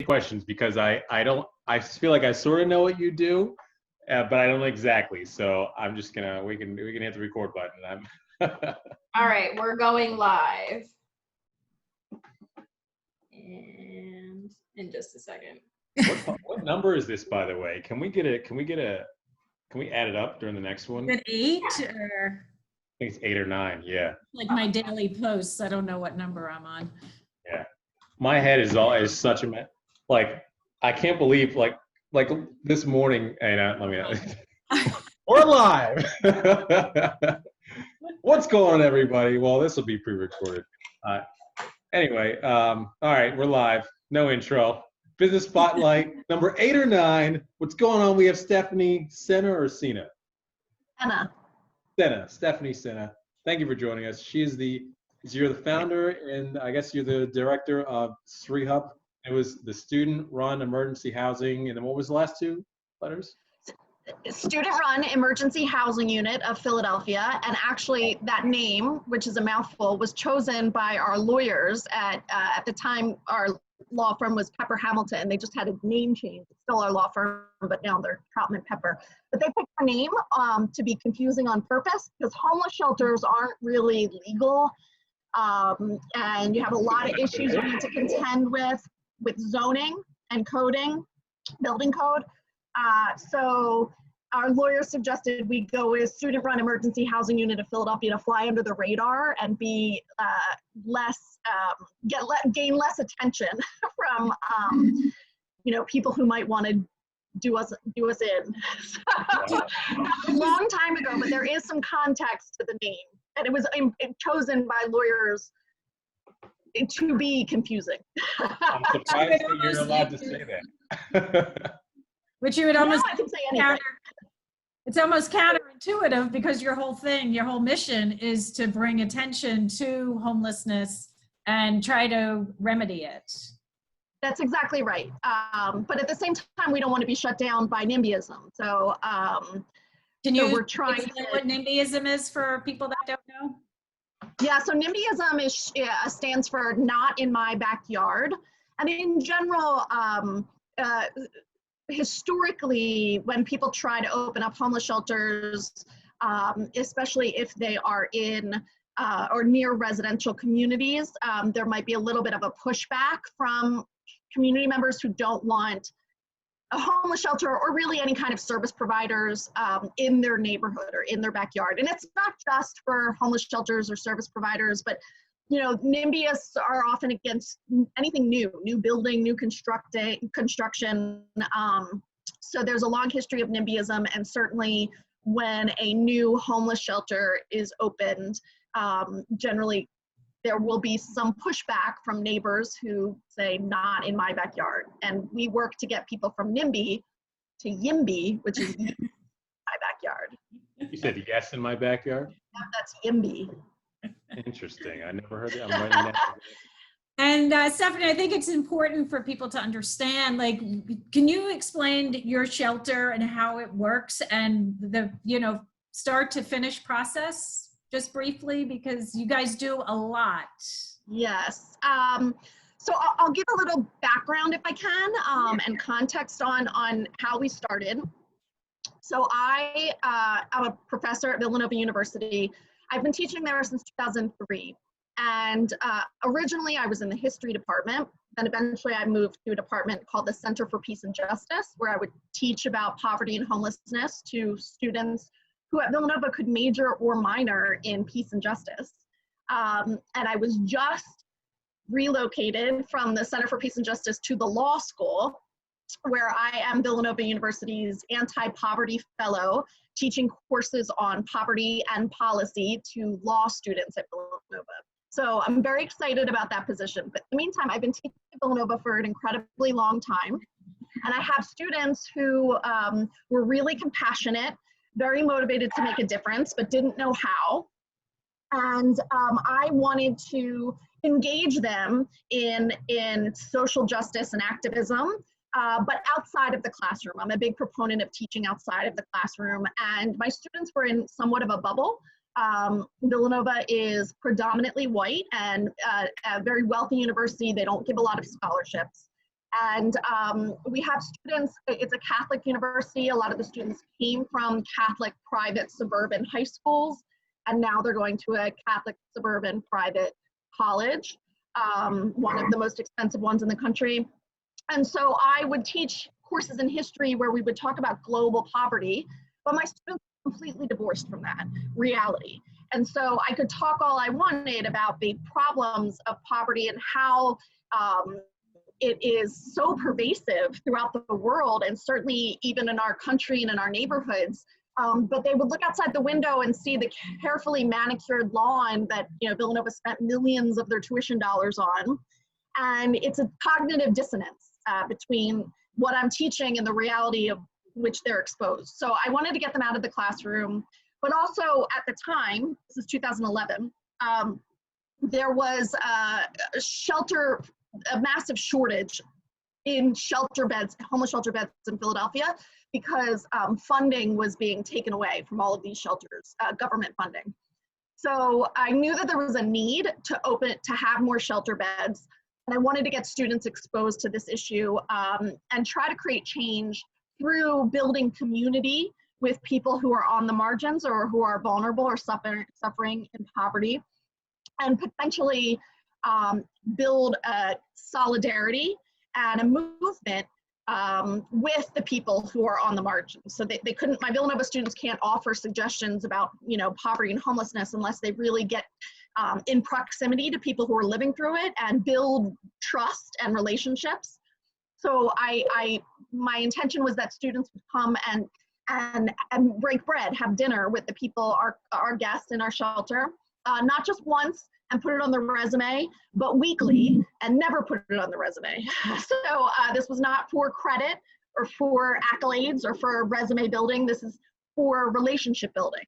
questions because I feel like I sort of know what you do, but I don't know exactly. So I'm just gonna we can hit the record button. All right, we're going live. And in just a second. What number is this, by the way? Can we add it up during the next one? Is it 8 or? I think it's 8 or 9. Yeah. Like my daily posts, I don't know what number I'm on. Yeah. My head is such a like I can't believe like this morning. And let me. We're live. What's going on, everybody? Well, this will be pre-recorded. Anyway, all right, we're live. No intro. Business Spotlight, number 8 or 9. What's going on? We have Stephanie Sena or Sena? Stephanie Sena. Thank you for joining us. You're the founder and I guess you're the director of SREHUP. It was the Student-Run Emergency Housing, and then what was the last two letters? Student-Run Emergency Housing Unit of Philadelphia, and actually that name, which is a mouthful, was chosen by our lawyers at the time. Our law firm was Pepper Hamilton. They just had a name change. It's still our law firm, but now they're Troutman Pepper. But they picked the name to be confusing on purpose because homeless shelters aren't really legal, and you have a lot of issues you need to contend with zoning and coding, building code. So our lawyers suggested we go with Student-Run Emergency Housing Unit of Philadelphia to fly under the radar and be gain less attention from people who might want to do us in. So, a long time ago, but there is some context to the name, and it was chosen by lawyers to be confusing. I'm surprised that you're allowed to say that. Which you would almost I can say anything. It's almost counterintuitive because your whole mission is to bring attention to homelessness and try to remedy it. That's exactly right. But at the same time, we don't want to be shut down by NIMBYism. So, can you explain what NIMBYism is for people that don't know? Yeah, so NIMBYism stands for Not in My Backyard. And in general, historically, when people try to open up homeless shelters, especially if they are in or near residential communities, there might be a little bit of a pushback from community members who don't want a homeless shelter or really any kind of service providers in their neighborhood or in their backyard. And it's not just for homeless shelters or service providers, but NIMBYists are often against anything new building, new construction. So there's a long history of NIMBYism, and certainly when a new homeless shelter is opened, generally there will be some pushback from neighbors who say, not in my backyard. And we work to get people from NIMBY to YIMBY, which is my backyard. You said yes in my backyard? Yeah, that's YIMBY. Interesting. I never heard that. I'm writing that. And Stephanie, I think it's important for people to understand, like, can you explain your shelter and how it works and the, start to finish process just briefly, because you guys do a lot. Yes. So I'll give a little background if I can, and context on how we started. So I'm a professor at Villanova University. I've been teaching there since 2003. And originally I was in the history department. Then eventually I moved to a department called the Center for Peace and Justice, where I would teach about poverty and homelessness to students who at Villanova could major or minor in peace and justice. And I was just relocated from the Center for Peace and Justice to the law school, where I am Villanova University's anti-poverty fellow, teaching courses on poverty and policy to law students at Villanova. So I'm very excited about that position. But in the meantime, I've been teaching at Villanova for an incredibly long time. And I have students who were really compassionate, very motivated to make a difference, but didn't know how. And I wanted to engage them in social justice and activism, but outside of the classroom. I'm a big proponent of teaching outside of the classroom, and my students were in somewhat of a bubble. Villanova is predominantly white and a very wealthy university. They don't give a lot of scholarships. And we have students, it's a Catholic university. A lot of the students came from Catholic private suburban high schools, and now they're going to a Catholic suburban private college, one of the most expensive ones in the country. And so I would teach courses in history where we would talk about global poverty, but my students were completely divorced from that reality. And so I could talk all I wanted about the problems of poverty and how it is so pervasive throughout the world, and certainly even in our country and in our neighborhoods. But they would look outside the window and see the carefully manicured lawn that, you know, Villanova spent millions of their tuition dollars on. And it's a cognitive dissonance between what I'm teaching and the reality of which they're exposed. So I wanted to get them out of the classroom, but also at the time, this is 2011, there was a massive shortage in shelter beds, homeless shelter beds in Philadelphia, because funding was being taken away from all of these shelters, government funding. So I knew that there was a need to have more shelter beds, and I wanted to get students exposed to this issue and try to create change through building community with people who are on the margins or who are vulnerable or suffering in poverty, and potentially build a solidarity and a movement with the people who are on the margins. So they couldn't, my Villanova students can't offer suggestions about, you know, poverty and homelessness unless they really get in proximity to people who are living through it and build trust and relationships. So my intention was that students would come and break bread, have dinner with the people, our guests in our shelter, not just once and put it on the resume, but weekly and never put it on the resume. So this was not for credit or for accolades or for resume building. This is for relationship building.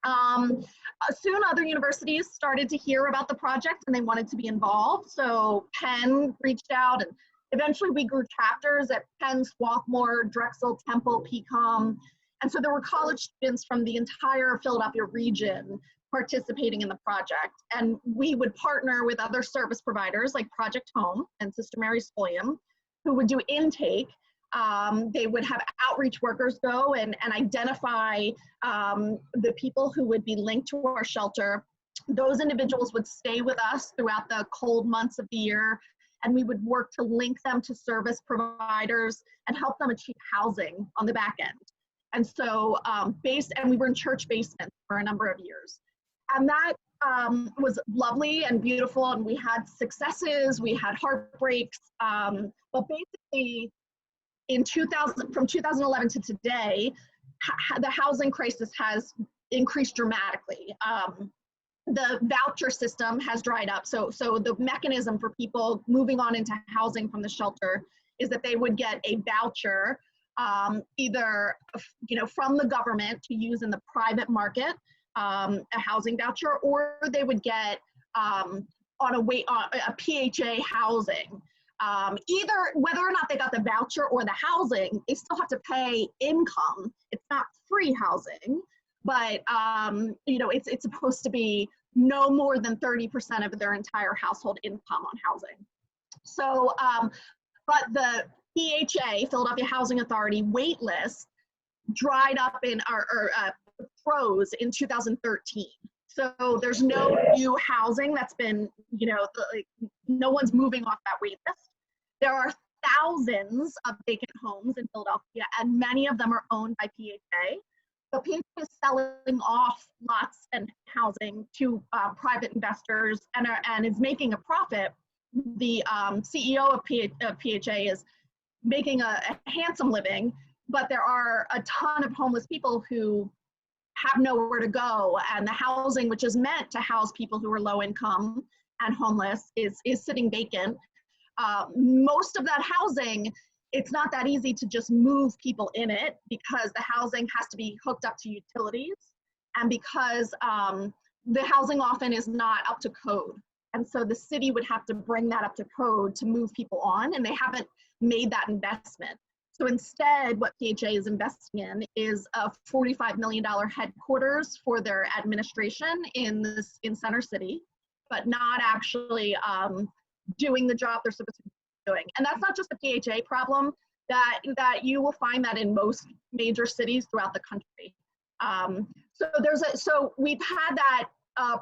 Soon other universities started to hear about the project and they wanted to be involved. So Penn reached out, and eventually we grew chapters at Penn, Swarthmore, Drexel, Temple, PCOM. And so there were college students from the entire Philadelphia region participating in the project. And we would partner with other service providers like Project Home and Sister Mary Spolium, who would do intake. They would have outreach workers go and identify the people who would be linked to our shelter. Those individuals would stay with us throughout the cold months of the year, and we would work to link them to service providers and help them achieve housing on the back end. And so and we were in church basements for a number of years. And that was lovely and beautiful, and we had successes, we had heartbreaks, but basically from 2011 to today, the housing crisis has increased dramatically. The voucher system has dried up. So the mechanism for people moving on into housing from the shelter is that they would get a voucher, either, you know, from the government to use in the private market, a housing voucher, or they would get a PHA housing. Either whether or not they got the voucher or the housing, they still have to pay income. It's not free housing, but you know, it's supposed to be no more than 30% of their entire household income on housing. So, but the PHA, Philadelphia Housing Authority, wait list dried up froze in 2013. So there's no new housing that's been, you know, no one's moving off that wait list. There are thousands of vacant homes in Philadelphia, and many of them are owned by PHA. But PHA is selling off lots and housing to private investors and is making a profit. The CEO of PHA is making a handsome living, but there are a ton of homeless people who have nowhere to go, and the housing, which is meant to house people who are low income and homeless, is sitting vacant. Most of that housing, it's not that easy to just move people in it, because the housing has to be hooked up to utilities, and because the housing often is not up to code. And so the city would have to bring that up to code to move people on, and they haven't made that investment. So instead, what PHA is investing in is a $45 million headquarters for their administration in Center City, but not actually doing the job they're supposed to do doing. And that's not just a PHA problem, that you will find that in most major cities throughout the country. So we've had that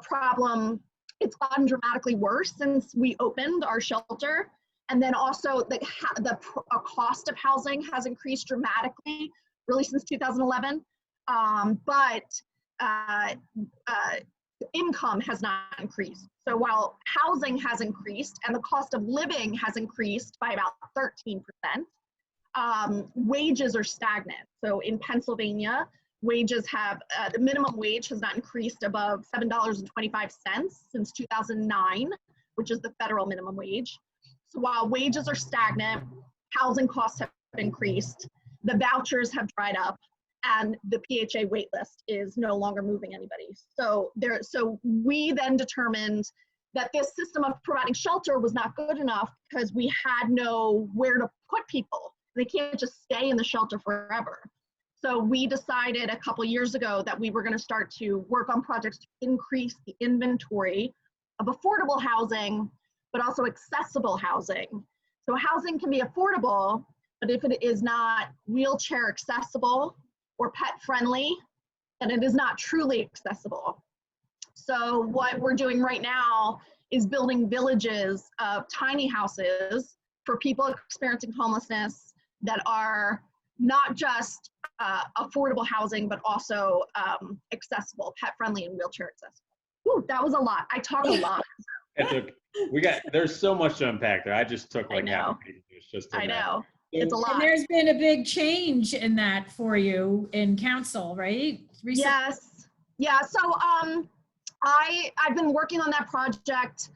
problem. It's gotten dramatically worse since we opened our shelter. And then also the cost of housing has increased dramatically, really since 2011. But income has not increased. So while housing has increased and the cost of living has increased by about 13%, wages are stagnant. So in Pennsylvania, wages have, the minimum wage has not increased above $7.25 since 2009, which is the federal minimum wage. So while wages are stagnant, housing costs have increased, the vouchers have dried up, and the PHA wait list is no longer moving anybody. So we then determined that this system of providing shelter was not good enough because we had nowhere to put people. They can't just stay in the shelter forever. So we decided a couple years ago that we were going to start to work on projects to increase the inventory of affordable housing, but also accessible housing. So housing can be affordable, but if it is not wheelchair accessible or pet friendly, then it is not truly accessible. So what we're doing right now is building villages of tiny houses for people experiencing homelessness that are not just affordable housing, but also accessible, pet friendly, and wheelchair accessible. Ooh, that was a lot. I talk a lot. There's so much to unpack there. I just took like half a page. Just I know. It's a lot. And there's been a big change in that for you in council, right? Recently? Yes. Yeah. So I've been working on that project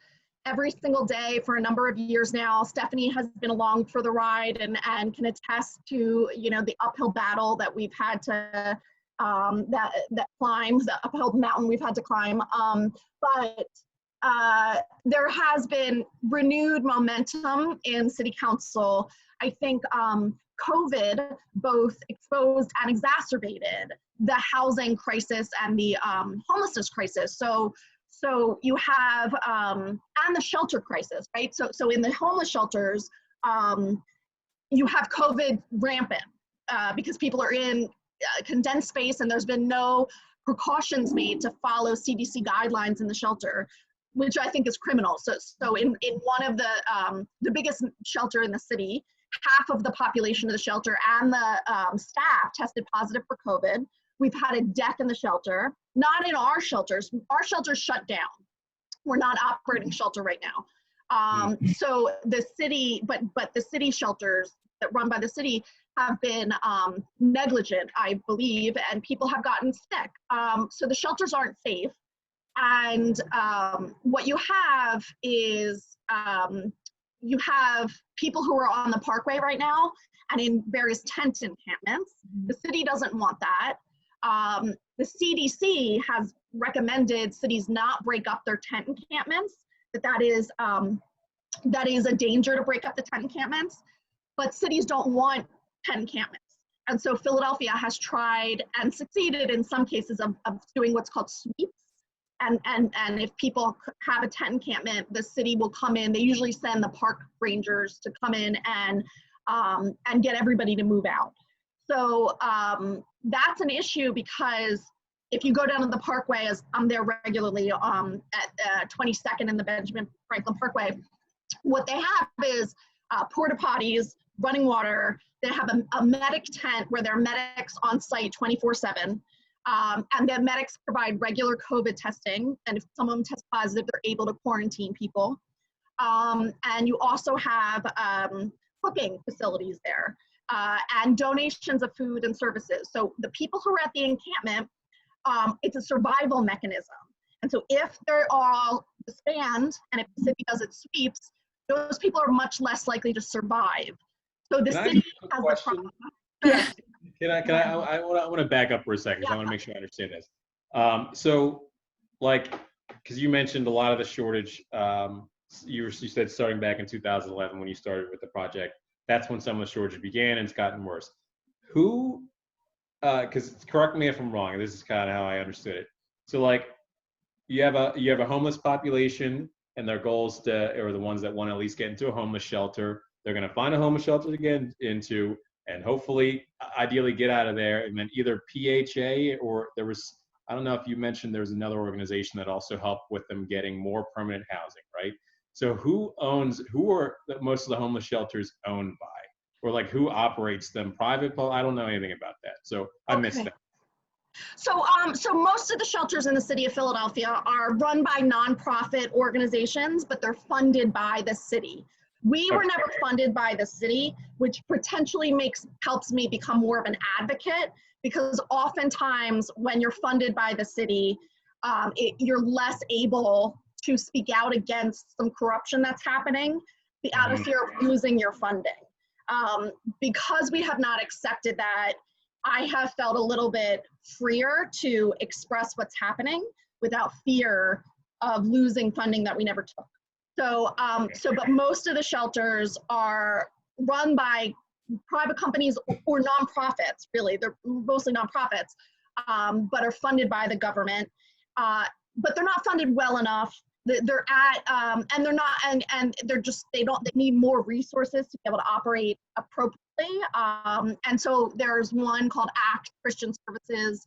every single day for a number of years now. Stephanie has been along for the ride and can attest to, you know, the uphill battle that we've had to that climb, the uphill mountain we've had to climb. But there has been renewed momentum in City Council. I think COVID both exposed and exacerbated the housing crisis and the homelessness crisis. So you have, and the shelter crisis, right? So in the homeless shelters, you have COVID rampant because people are in condensed space and there's been no precautions made to follow CDC guidelines in the shelter, which I think is criminal. So in one of the biggest shelter in the city, half of the population of the shelter and the staff tested positive for COVID. We've had a death in the shelter, not in our shelters. Our shelters shut down. We're not operating shelter right now. So the city, but the city shelters that run by the city have been negligent, I believe, and people have gotten sick. So the shelters aren't safe. And what you have is you have people who are on the Parkway right now and in various tent encampments. The city doesn't want that. The CDC has recommended cities not break up their tent encampments, that is a danger to break up the tent encampments, but cities don't want tent encampments. And so Philadelphia has tried and succeeded in some cases of doing what's called sweeps. And if people have a tent encampment, the city will come in. They usually send the park rangers to come in and get everybody to move out. So that's an issue because if you go down to the Parkway, as I'm there regularly at 22nd in the Benjamin Franklin Parkway, what they have is porta potties, running water. They have a medic tent where there are medics on site 24/7. And the medics provide regular COVID testing. And if someone tests positive, they're able to quarantine people. And you also have cooking facilities there and donations of food and services. So the people who are at the encampment, it's a survival mechanism. And so if they're all disbanded and if the city does its sweeps, those people are much less likely to survive. So the city has the problem. I want to back up for a second because I want to make sure I understand this. So, like, because you mentioned a lot of the shortage, you said starting back in 2011 when you started with the project, that's when some of the shortage began and it's gotten worse. Who, because correct me if I'm wrong, this is kind of how I understood it. So, like, you have a homeless population and their goals or the ones that want to at least get into a homeless shelter They're going to find a homeless shelter to get into, and hopefully, ideally, get out of there. And then either PHA or I don't know if you mentioned there's another organization that also helped with them getting more permanent housing, right? So who are most of the homeless shelters owned by? Or like who operates them? Private? I don't know anything about that. So I missed that. So, so most of the shelters in the city of Philadelphia are run by nonprofit organizations, but they're funded by the city. We were never funded by the city, which potentially helps me become more of an advocate, because oftentimes when you're funded by the city, you're less able to speak out against some corruption that's happening out of fear of losing your funding. Because we have not accepted that, I have felt a little bit freer to express what's happening without fear of losing funding that we never took. So, but most of the shelters are run by private companies or nonprofits, really. They're mostly nonprofits, but are funded by the government. But they're not funded well enough. They're at, and they're not, and they're just, they need more resources to be able to operate appropriately. And so there's one called ACT Christian Services,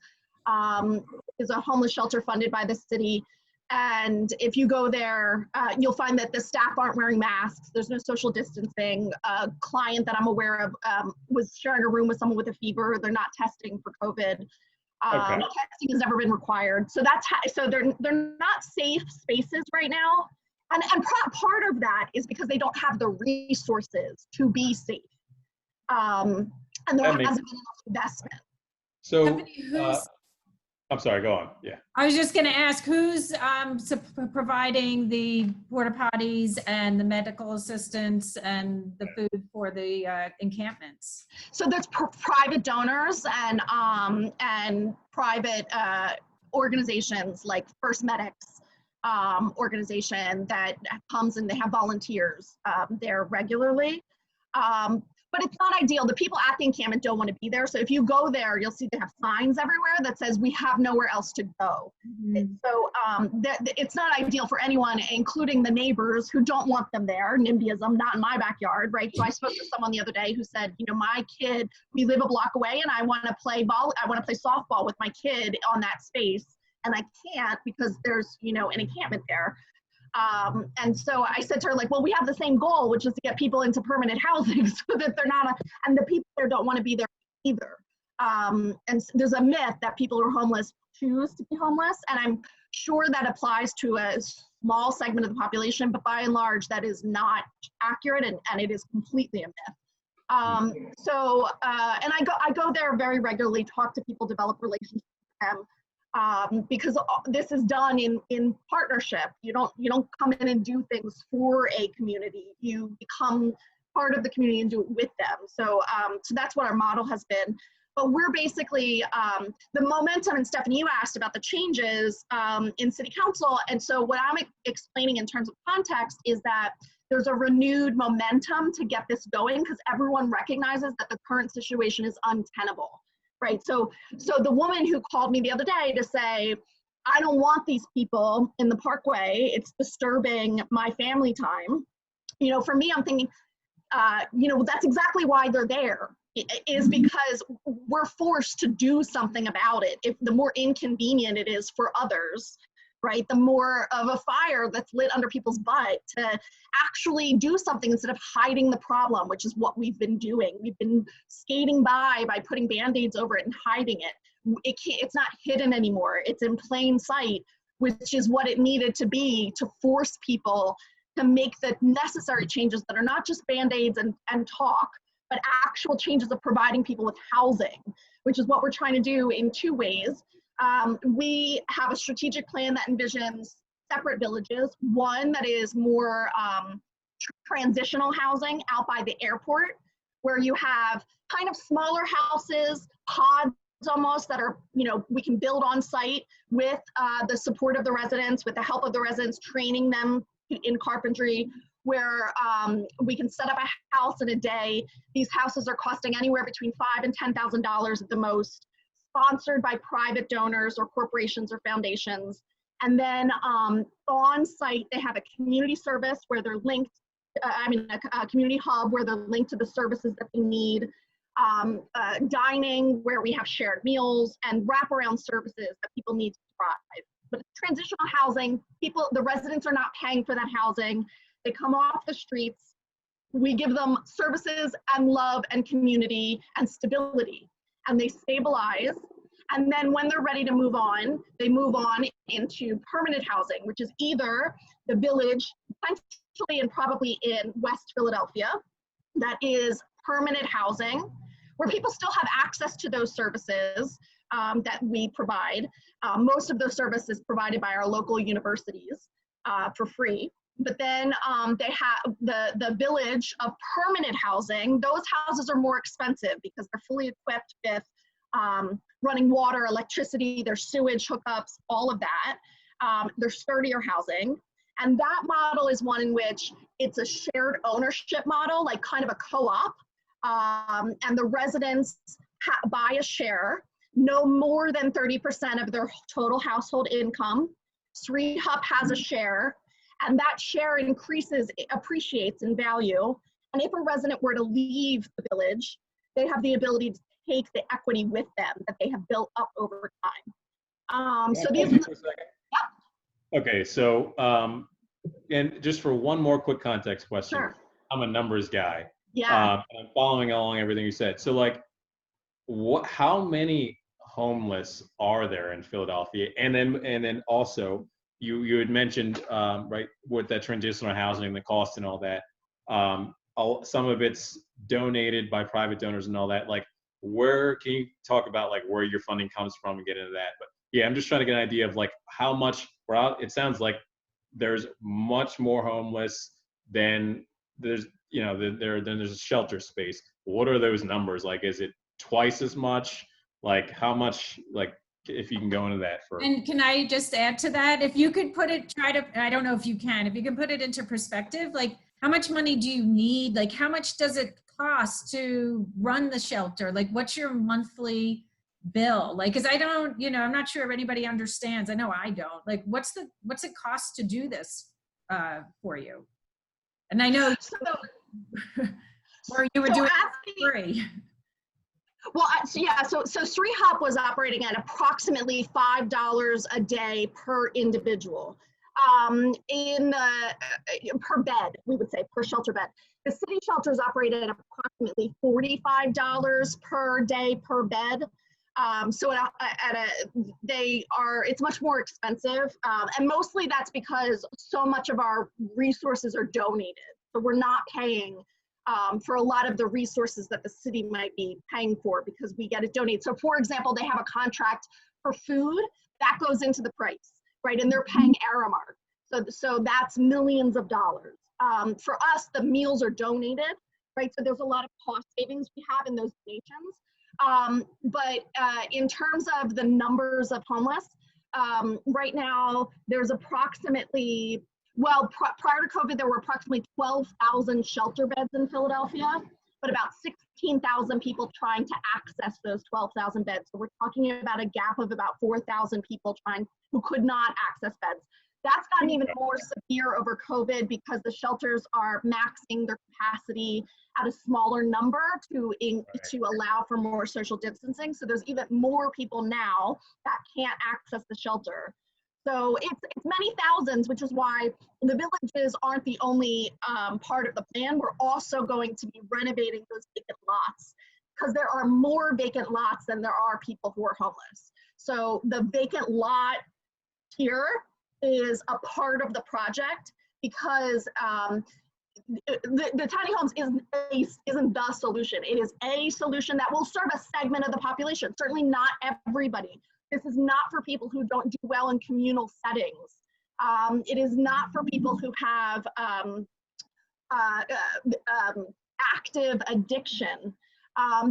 is a homeless shelter funded by the city. And if you go there, you'll find that the staff aren't wearing masks. There's no social distancing. A client that I'm aware of was sharing a room with someone with a fever. They're not testing for COVID. Testing has never been required. So so they're not safe spaces right now. And part of that is because they don't have the resources to be safe. And there hasn't been enough investment. So, I'm sorry, go on. Yeah. I was just going to ask, who's providing the porta potties and the medical assistance and the food for the encampments? So there's private donors and private organizations like First Medics organization that comes and they have volunteers there regularly. But it's not ideal. The people at the encampment don't want to be there. So if you go there, you'll see they have signs everywhere that says, we have nowhere else to go. So it's not ideal for anyone, including the neighbors who don't want them there. NIMBYism, not in my backyard, right? So I spoke to someone the other day who said, you know, my kid, we live a block away and I want to play softball with my kid on that space. And I can't because there's, you know, an encampment there. And so I said to her, like, well, we have the same goal, which is to get people into permanent housing so that they're not, and the people there don't want to be there either. And there's a myth that people who are homeless choose to be homeless. And I'm sure that applies to a small segment of the population, but by and large, that is not accurate and it is completely a myth. And I go there very regularly, talk to people, develop relationships with them. Because this is done in partnership. You don't come in and do things for a community. You become part of the community and do it with them. So that's what our model has been. But we're basically the momentum, and Stephanie, you asked about the changes in City Council. And so what I'm explaining in terms of context is that there's a renewed momentum to get this going because everyone recognizes that the current situation is untenable. Right. So the woman who called me the other day to say, I don't want these people in the parkway. It's disturbing my family time. You know, for me, I'm thinking, you know, that's exactly why they're there. It is because we're forced to do something about it. If the more inconvenient it is for others, right, the more of a fire that's lit under people's butt to actually do something instead of hiding the problem, which is what we've been doing. We've been skating by putting Band-Aids over it and hiding it. It's not hidden anymore. It's in plain sight, which is what it needed to be to force people to make the necessary changes that are not just Band-Aids and talk, but actual changes of providing people with housing, which is what we're trying to do in two ways. We have a strategic plan that envisions separate villages, one that is more transitional housing out by the airport, where you have kind of smaller houses, pods almost that are, you know, we can build on site with the support of the residents, with the help of the residents, training them in carpentry, where we can set up a house in a day. These houses are costing anywhere between $5,000 and $10,000 at the most, sponsored by private donors or corporations or foundations. And then on site, they have a community service where they're linked a community hub where they're linked to the services that they need, dining where we have shared meals, and wraparound services that people need to thrive. But it's transitional housing, the residents are not paying for that housing. They come off the streets. We give them services and love and community and stability, and they stabilize. And then when they're ready to move on, they move on into permanent housing, which is either the Village, potentially and probably in West Philadelphia, that is permanent housing, where people still have access to those services that we provide. Most of those services provided by our local universities for free. But then they have the Village of permanent housing. Those houses are more expensive because they're fully equipped with running water, electricity, there's sewage hookups, all of that. They're sturdier housing. And that model is one in which it's a shared ownership model, like kind of a co-op. And the residents buy a share, no more than 30% of their total household income. Sri Hup has a share, and that share appreciates in value. And if a resident were to leave the Village, they have the ability to take the equity with them that they have built up over time. So these. Okay, so and just for one more quick context question, Sure. I'm a numbers guy. Yeah. And I'm following along everything you said. So like, how many homeless are there in Philadelphia? And then also, you had mentioned right, with that transitional housing, the cost and all that. Some of it's donated by private donors and all that. Like, where can you talk about like where your funding comes from and get into that? But yeah, I'm just trying to get an idea of like how much. It sounds like there's much more homeless than there's, then there's a shelter space. What are those numbers? Like, is it twice as much? Like, how much? Like, if you can go into that for. And can I just add to that? If you could I don't know if you can, if you can put it into perspective, like how much money do you need? Like how much does it cost to run the shelter? Like what's your monthly bill? Like, cause I don't, I'm not sure if anybody understands. I know I don't. Like what's it cost to do this for you? And I know or you were doing it for free. Well, so Sri Hup was operating at approximately $5 a day per individual per bed, we would say, per shelter bed. The city shelters operate at approximately $45 per day per bed. It's much more expensive. And mostly that's because so much of our resources are donated. So we're not paying for a lot of the resources that the city might be paying for because we get it donated. So for example, they have a contract for food that goes into the price, right? And they're paying Aramark. So that's millions of dollars. For us, the meals are donated, right? So there's a lot of cost savings we have in those donations. But in terms of the numbers of homeless, right now there's approximately, prior to COVID, there were approximately 12,000 shelter beds in Philadelphia, but about 16,000 people trying to access those 12,000 beds. So we're talking about a gap of about 4,000 people who could not access beds. That's gotten even more severe over COVID because the shelters are maxing their capacity at a smaller number to allow for more social distancing. So there's even more people now that can't access the shelter. So it's many thousands, which is why the villages aren't the only part of the plan. We're also going to be renovating those vacant lots because there are more vacant lots than there are people who are homeless. So the vacant lot here is a part of the project because the tiny homes isn't the solution. It is a solution that will serve a segment of the population, certainly not everybody. This is not for people who don't do well in communal settings. It is not for people who have active addiction.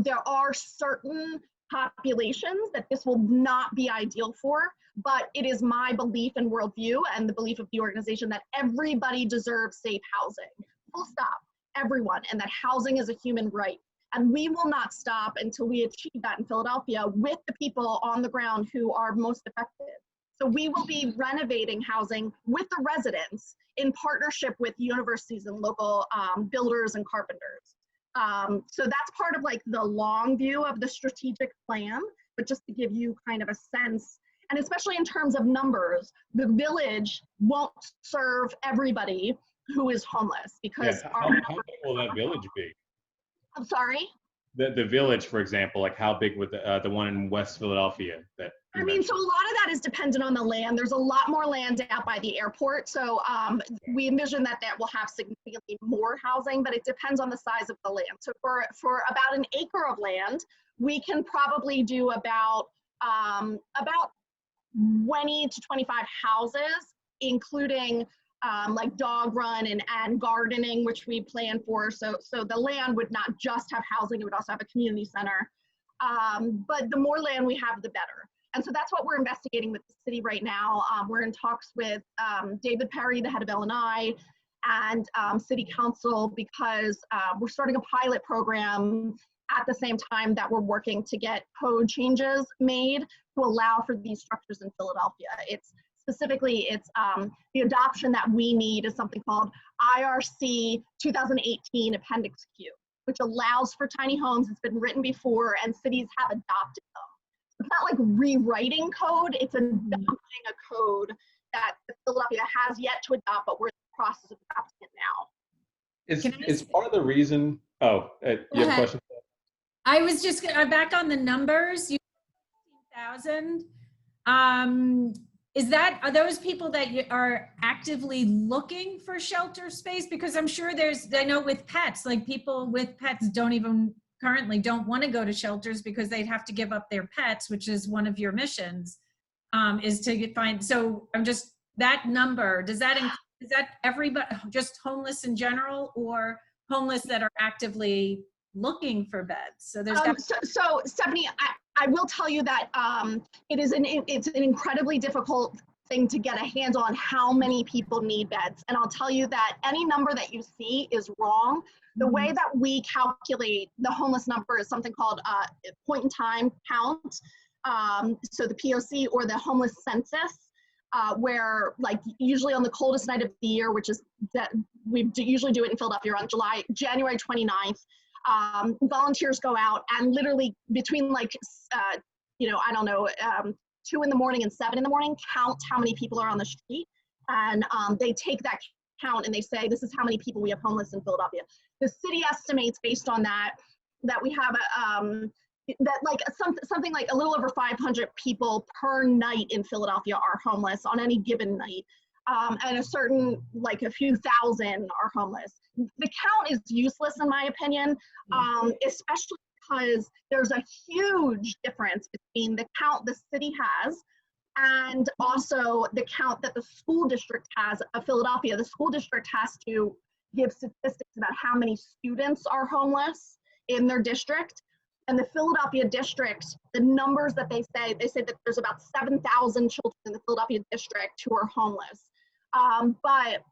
There are certain populations that this will not be ideal for, but it is my belief and worldview and the belief of the organization that everybody deserves safe housing. Full stop, everyone, and that housing is a human right. And we will not stop until we achieve that in Philadelphia with the people on the ground who are most affected. So we will be renovating housing with the residents in partnership with universities and local builders and carpenters. So that's part of like the long view of the strategic plan, but just to give you kind of a sense, and especially in terms of numbers, the village won't serve everybody who is homeless because Yeah, how big will that village be? I'm sorry. The village, for example, like how big would the one in West Philadelphia that you I mean, so mentioned? a lot of that is dependent on the land. There's a lot more land out by the airport. So we envision that that will have significantly more housing, but it depends on the size of the land. So for about an acre of land, we can probably do about 20 to 25 houses, including like dog run and gardening, which we plan for. So the land would not just have housing, it would also have a community center. But the more land we have, the better. And so that's what we're investigating with the city right now. We're in talks with David Perry, the head of L&I, and City Council because we're starting a pilot program at the same time that we're working to get code changes made to allow for these structures in Philadelphia. It's specifically, the adoption that we need is something called IRC 2018 Appendix Q, which allows for tiny homes. It's been written before and cities have adopted them. It's not like rewriting code, it's adopting a code that Philadelphia has yet to adopt, but we're in the process of adopting it now. Is part of the reason, you have a question? I was just back on the numbers. You 15,000. Are those people that are actively looking for shelter space? Because I'm sure I know with pets, like people with pets don't want to go to shelters because they'd have to give up their pets, which is one of your missions, is to find. So that number, is that everybody, just homeless in general, or homeless that are actively looking for beds? So there's so Stephanie, I will tell you that it's an incredibly difficult thing to get a handle on how many people need beds. And I'll tell you that any number that you see is wrong. The way that we calculate the homeless number is something called point in time count. So the POC, or the homeless census, where like usually on the coldest night of the year, which is that we usually do it in Philadelphia on January 29th, volunteers go out and literally between like, 2 in the morning and 7 in the morning, count how many people are on the street. And they take that count and they say, this is how many people we have homeless in Philadelphia. The city estimates based on that we have something like a little over 500 people per night in Philadelphia are homeless on any given night. And a few thousand are homeless. The count is useless in my opinion, especially because there's a huge difference between the count the city has and also the count that the school district has of Philadelphia. The school district has to give statistics about how many students are homeless in their district. And the Philadelphia district, the numbers that they say that there's about 7,000 children in the Philadelphia district who are homeless. But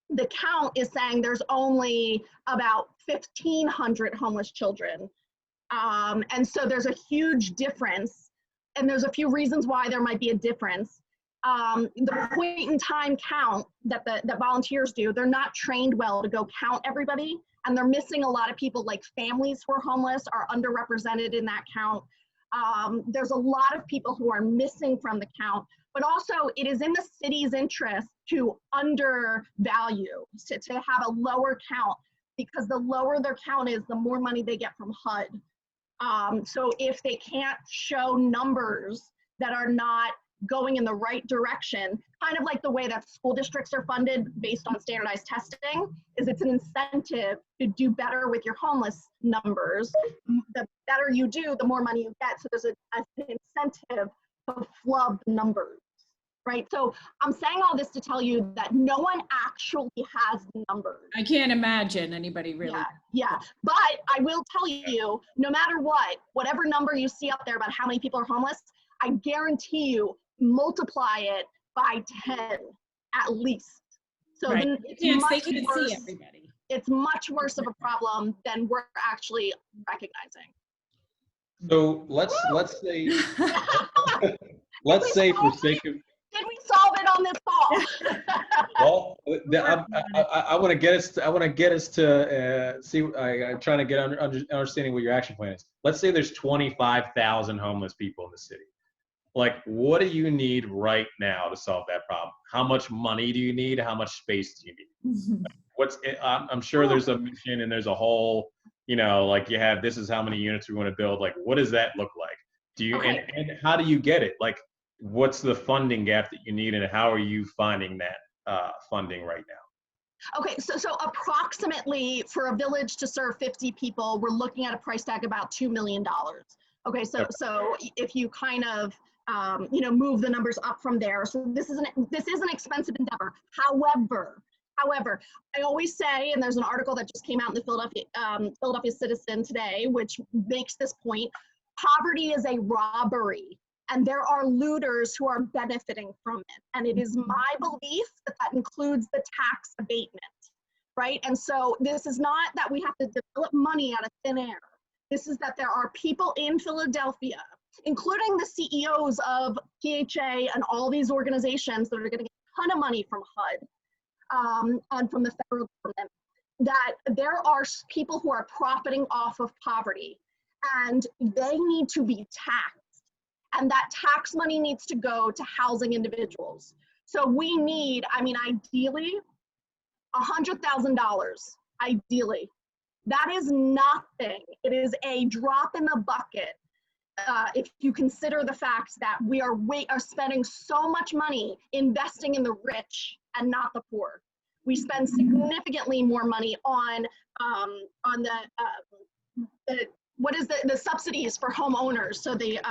the count is saying there's only about 1,500 homeless children. And so there's a huge difference. And there's a few reasons why there might be a difference. The point in time count that volunteers do, they're not trained well to go count everybody. And they're missing a lot of people, like families who are homeless are underrepresented in that count. There's a lot of people who are missing from the count, but also it is in the city's interest to undervalue, to have a lower count, because the lower their count is, the more money they get from HUD. So if they can't show numbers that are not going in the right direction, kind of like the way that school districts are funded based on standardized testing, is it's an incentive to do better with your homeless numbers. The better you do, the more money you get. So there's an incentive to flub numbers, right? So I'm saying all this to tell you that no one actually has the numbers. I can't imagine anybody really. Yeah. But I will tell you, no matter what, whatever number you see up there about how many people are homeless, I guarantee you, multiply it by 10 at least. So right. Then They can't see everybody. It's much worse of a problem than we're actually recognizing. So let's say for sake of Well, I want to get us. I want to get us to see. I'm trying to get understanding what your action plan is. Let's say there's 25,000 homeless people in the city. Like, what do you need right now to solve that problem? How much money do you need? How much space do you need? I'm sure there's a mission and there's a whole, like you have, this is how many units we want to build. Like, what does that look like? Do you, Okay. and how do you get it? Like, what's the funding gap that you need and how are you finding that funding right now? Okay, so approximately for a village to serve 50 people, we're looking at a price tag about $2 million. Okay, so if you kind of move the numbers up from there, so this is an expensive endeavor. However, I always say, and there's an article that just came out in the Philadelphia Citizen today, which makes this point: poverty is a robbery. And there are looters who are benefiting from it. And it is my belief that that includes the tax abatement, right? And so this is not that we have to develop money out of thin air. This is that there are people in Philadelphia, including the CEOs of PHA and all these organizations that are going to get a ton of money from HUD and from the federal government, that there are people who are profiting off of poverty and they need to be taxed. And that tax money needs to go to housing individuals. So we need, ideally, $100,000, ideally. That is nothing. It is a drop in the bucket if you consider the fact that we are spending so much money investing in the rich and not the poor. We spend significantly more money on the subsidies for homeowners. So the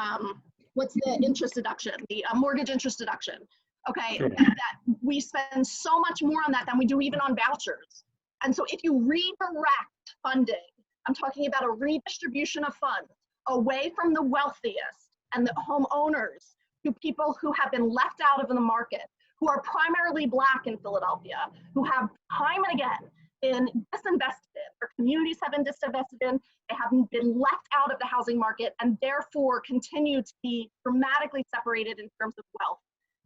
what's the interest deduction? The mortgage interest deduction. Okay, Sure. that we spend so much more on that than we do even on vouchers. And so if you redirect funding, I'm talking about a redistribution of funds away from the wealthiest and the homeowners to people who have been left out of the market, who are primarily Black in Philadelphia, who have time and again been disinvested in, or communities have been disinvested in, they have been left out of the housing market and therefore continue to be dramatically separated in terms of wealth,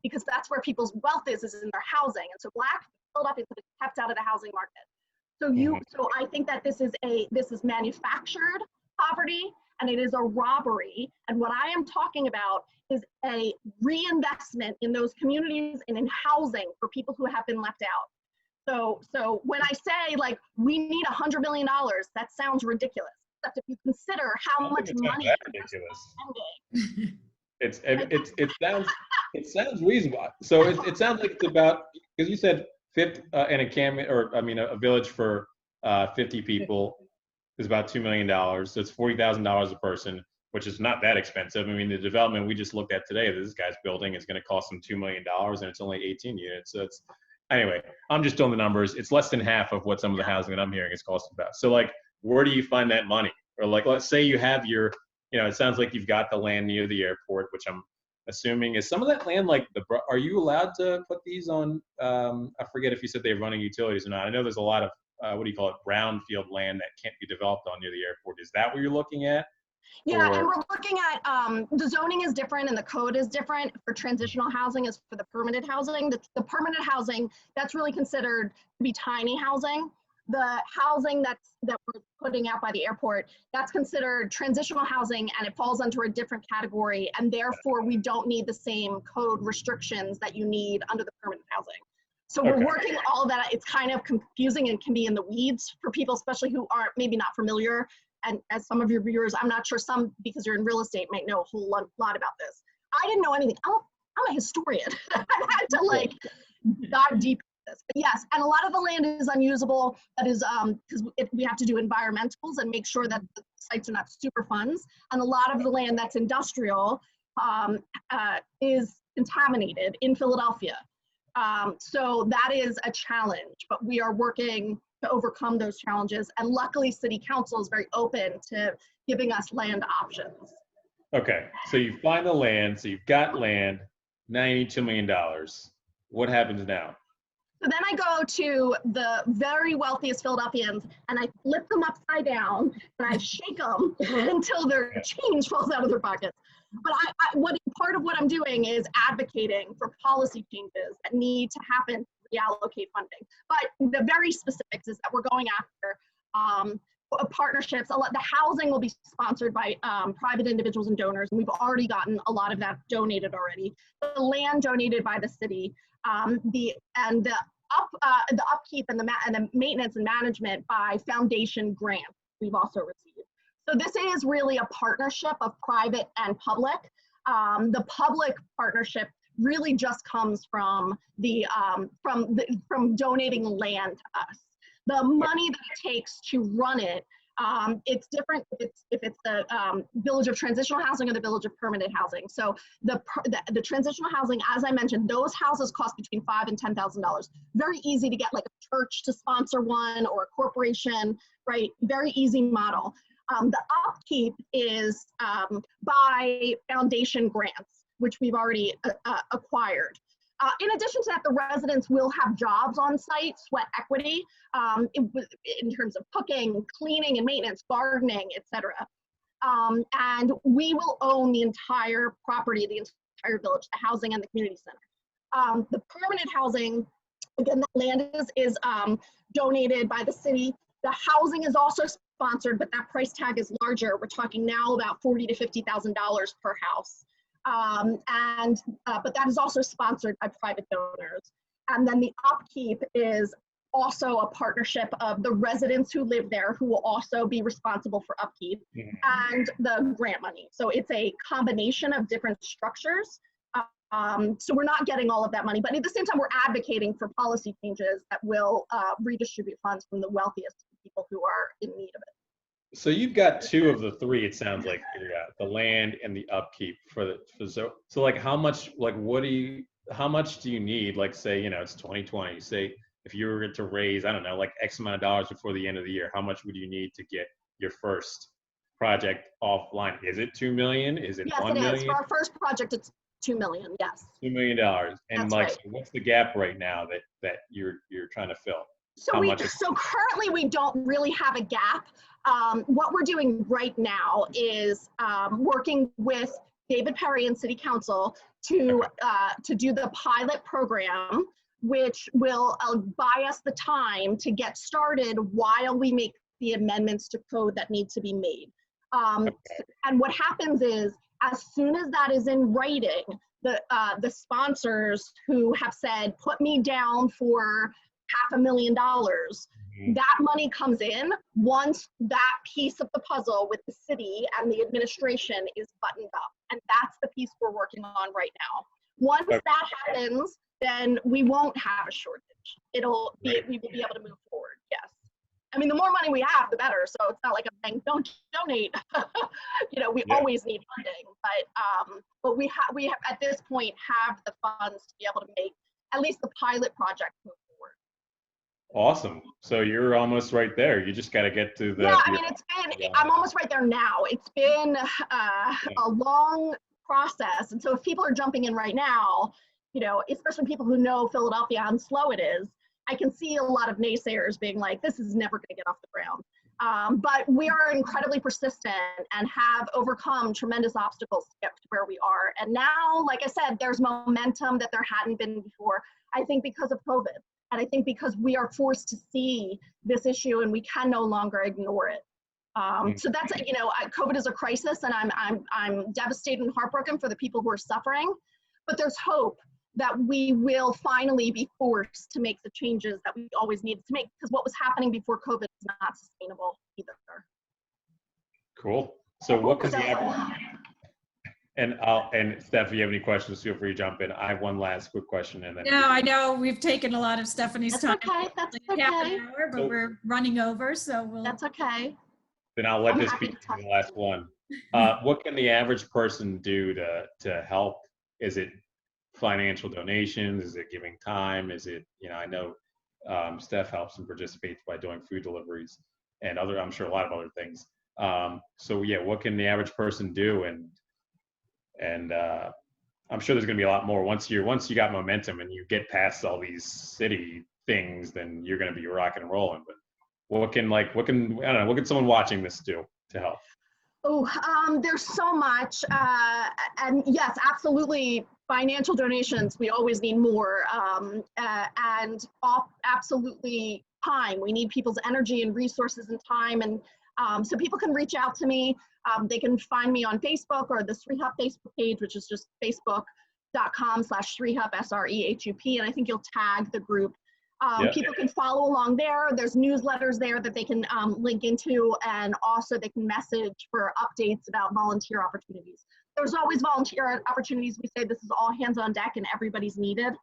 because that's where people's wealth is in their housing. And so Black Philadelphia is kept out of the housing market. So I think that this is manufactured poverty and it is a robbery. And what I am talking about is a reinvestment in those communities and in housing for people who have been left out. So when I say like we need $100 million, that sounds ridiculous. Except if you consider how much money it sounds reasonable. So it sounds like it's about, because you said 50 and a village for 50 people is about $2 million. So it's $40,000 a person, which is not that expensive. I mean, the development we just looked at today that this guy's building is going to cost him $2 million and it's only 18 units. So it's, anyway, I'm just doing the numbers. It's less than half of what some of the housing that I'm hearing is costing about. So like, where do you find that money? Or like, let's say you have your, it sounds like you've got the land near the airport, which I'm assuming is some of that land, like are you allowed to put these on, I forget if you said they're running utilities or not. I know there's a lot of, brownfield land that can't be developed on near the airport. Is that what you're looking at? Yeah, and we're looking at, the zoning is different and the code is different for transitional housing as for the permanent housing. The permanent housing, that's really considered to be tiny housing. The housing that we're putting out by the airport, that's considered transitional housing and it falls under a different category, and therefore we don't need the same code restrictions that you need under the permanent housing. So we're working all of that. It's kind of confusing and can be in the weeds for people, especially who aren't maybe not familiar. And as some of your viewers, I'm not sure some, because you're in real estate, might know a whole lot about this. I didn't know anything. I'm a historian. I had to dive deep into this. But yes, and a lot of the land is unusable. That is because we have to do environmentals and make sure that the sites are not super funds. And a lot of the land that's industrial is contaminated in Philadelphia. So that is a challenge, but we are working to overcome those challenges. And luckily City Council is very open to giving us land options. Okay, so you find the land, so you've got land, now you need $2 million. What happens now? So then I go to the very wealthiest Philadelphians and I flip them upside down and I shake them until their change falls out of their pockets. But part of what I'm doing is advocating for policy changes that need to happen to reallocate funding. But the very specifics is that we're going after partnerships. The housing will be sponsored by private individuals and donors, and we've already gotten a lot of that donated already. The land donated by the city, the upkeep and the maintenance and management by foundation grants we've also received. So this is really a partnership of private and public. The public partnership really just comes from from donating land to us. The money that it takes to run it, it's different if it's the Village of Transitional Housing or the Village of Permanent Housing. So the transitional housing, as I mentioned, those houses cost between $5,000 and $10,000. Very easy to get, like a church to sponsor one or a corporation, right? Very easy model. The upkeep is by foundation grants, which we've already acquired. In addition to that, the residents will have jobs on site, sweat equity, in terms of cooking, cleaning and maintenance, gardening, etc. And we will own the entire property, the entire village, the housing and the community center. The permanent housing, again, the land is donated by the city. The housing is also sponsored, but that price tag is larger. We're talking now about $40,000 to $50,000 per house. But that is also sponsored by private donors. And then the upkeep is also a partnership of the residents who live there, who will also be responsible for upkeep, and the grant money. So it's a combination of different structures. So we're not getting all of that money, but at the same time, we're advocating for policy changes that will redistribute funds from the wealthiest people who are in need of it. So you've got two of the three, it sounds like, figured out, the land and the upkeep so like how much do you need? Like, say, you know, it's 2020, say if you were to raise, I don't know, like X amount of dollars before the end of the year, how much would you need to get your first project offline? Is it 2 million? Is it 1 million? Yes, it is. For our first project, it's 2 million, yes. $2 million. And that's like, right. so what's the gap right now that you're trying to fill? So currently we don't really have a gap. What we're doing right now is working with David Perry and City Council to do the pilot program, which will buy us the time to get started while we make the amendments to code that need to be made. And what happens is, as soon as that is in writing, the sponsors who have said, put me down for $500,000, that money comes in once that piece of the puzzle with the city and the administration is buttoned up. And that's the piece we're working on right now. Once that happens, then we won't have a shortage. We will be able to move forward, yes. I mean, the more money we have, the better. So it's not like I'm saying, don't donate. You know, we always need funding, but we have at this point have the funds to be able to make at least the pilot project move forward. Awesome. So you're almost right there. You just got to get to the. Yeah, I mean, I'm almost right there now. It's been a long process. And so if people are jumping in right now, you know, especially people who know Philadelphia, how slow it is, I can see a lot of naysayers being like, this is never going to get off the ground. But we are incredibly persistent and have overcome tremendous obstacles to get to where we are. And now, like I said, there's momentum that there hadn't been before, I think because of COVID. And I think because we are forced to see this issue and we can no longer ignore it. So that's, you know, COVID is a crisis, and I'm devastated and heartbroken for the people who are suffering, but there's hope that we will finally be forced to make the changes that we always needed to make, because what was happening before COVID is not sustainable either. Cool. So what could and Steph, if you have any questions, feel free to jump in. I have one last quick question, and then. No, I know we've taken a lot of Stephanie's time. Okay, that's like half okay. an hour, but we're running over, so we'll. That's okay. Then I'll let this be the last one. What can the average person do to help? Is it financial donations? Is it giving time? Is it, you know, I know Steph helps and participates by doing food deliveries and I'm sure a lot of other things. So yeah, what can the average person do? And I'm sure there's going to be a lot more once you got momentum and you get past all these city things, then you're going to be rocking and rolling. But what can I don't know, what can someone watching this do to help? Oh, there's so much. And yes, absolutely, financial donations, we always need more. Absolutely time. We need people's energy and resources and time. And so people can reach out to me. They can find me on Facebook or the SREHUP Facebook page, which is just facebook.com/SREHUP, SREHUP. And I think you'll tag the group. People can follow along there. There's newsletters there that they can link into, and also they can message for updates about volunteer opportunities. There's always volunteer opportunities. We say this is all hands on deck and everybody's needed.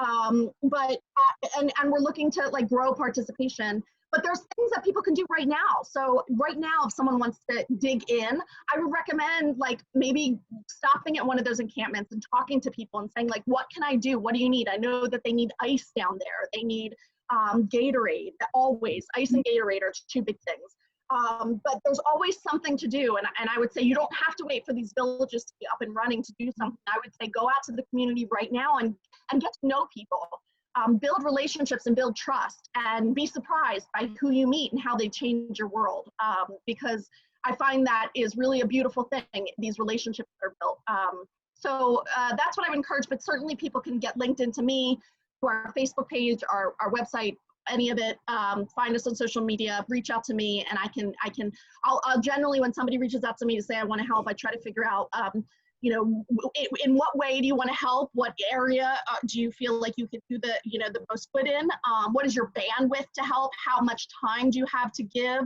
And we're looking to like grow participation, but there's things that people can do right now. So right now, if someone wants to dig in, I would recommend like maybe stopping at one of those encampments and talking to people and saying like, what can I do? What do you need? I know that they need ice down there. They need Gatorade, always. Ice and Gatorade are two big things. But there's always something to do. And I would say you don't have to wait for these villages to be up and running to do something. I would say go out to the community right now and get to know people. Build relationships and build trust, and be surprised by who you meet and how they change your world. Because I find that is really a beautiful thing, these relationships are built. So that's what I would encourage, but certainly people can get linked into me, to our Facebook page, our website, any of it. Find us on social media, reach out to me, and I'll generally, when somebody reaches out to me to say I want to help, I try to figure out you know, in what way do you want to help? What area do you feel like you could do the most good in? What is your bandwidth to help? How much time do you have to give?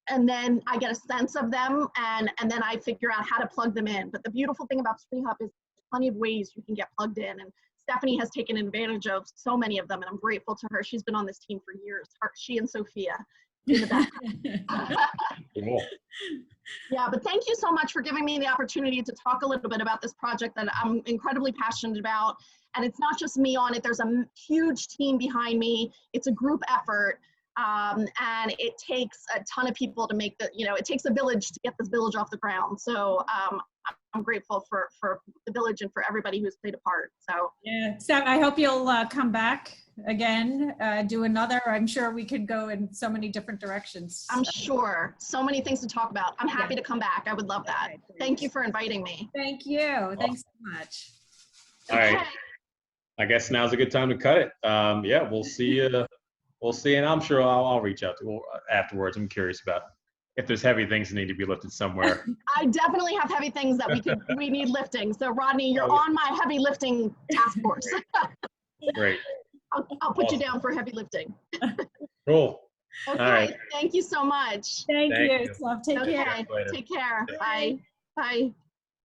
And then I get a sense of them, and then I figure out how to plug them in. But the beautiful thing about SREHUP is plenty of ways you can get plugged in, and Stephanie has taken advantage of so many of them, and I'm grateful to her. She's been on this team for years. She and Sophia. In the background. Cool. Yeah, but thank you so much for giving me the opportunity to talk a little bit about this project that I'm incredibly passionate about. And it's not just me on it. There's a huge team behind me. It's a group effort. And it takes a ton of people to make it takes a village to get this village off the ground. So I'm grateful for the village and for everybody who's played a part. So yeah, Steph, I hope you'll come back again, do another. I'm sure we could go in so many different directions. I'm sure. So many things to talk about. I'm happy to come back. I would love that. Okay, Thank you for inviting me. Thank you. Thanks so much. All right. I guess now's a good time to cut it. Yeah, we'll see you. We'll see, and I'm sure I'll reach out to afterwards. I'm curious about if there's heavy things that need to be lifted somewhere. I definitely have heavy things that we need lifting. So Rodney, you're on my heavy lifting task force. Great. I'll put you down for heavy lifting. Cool. Okay. All right. Thank you so much. Thank Thank you. you. Love. Take care. Okay. Later. Take care. Yeah. Bye. Bye.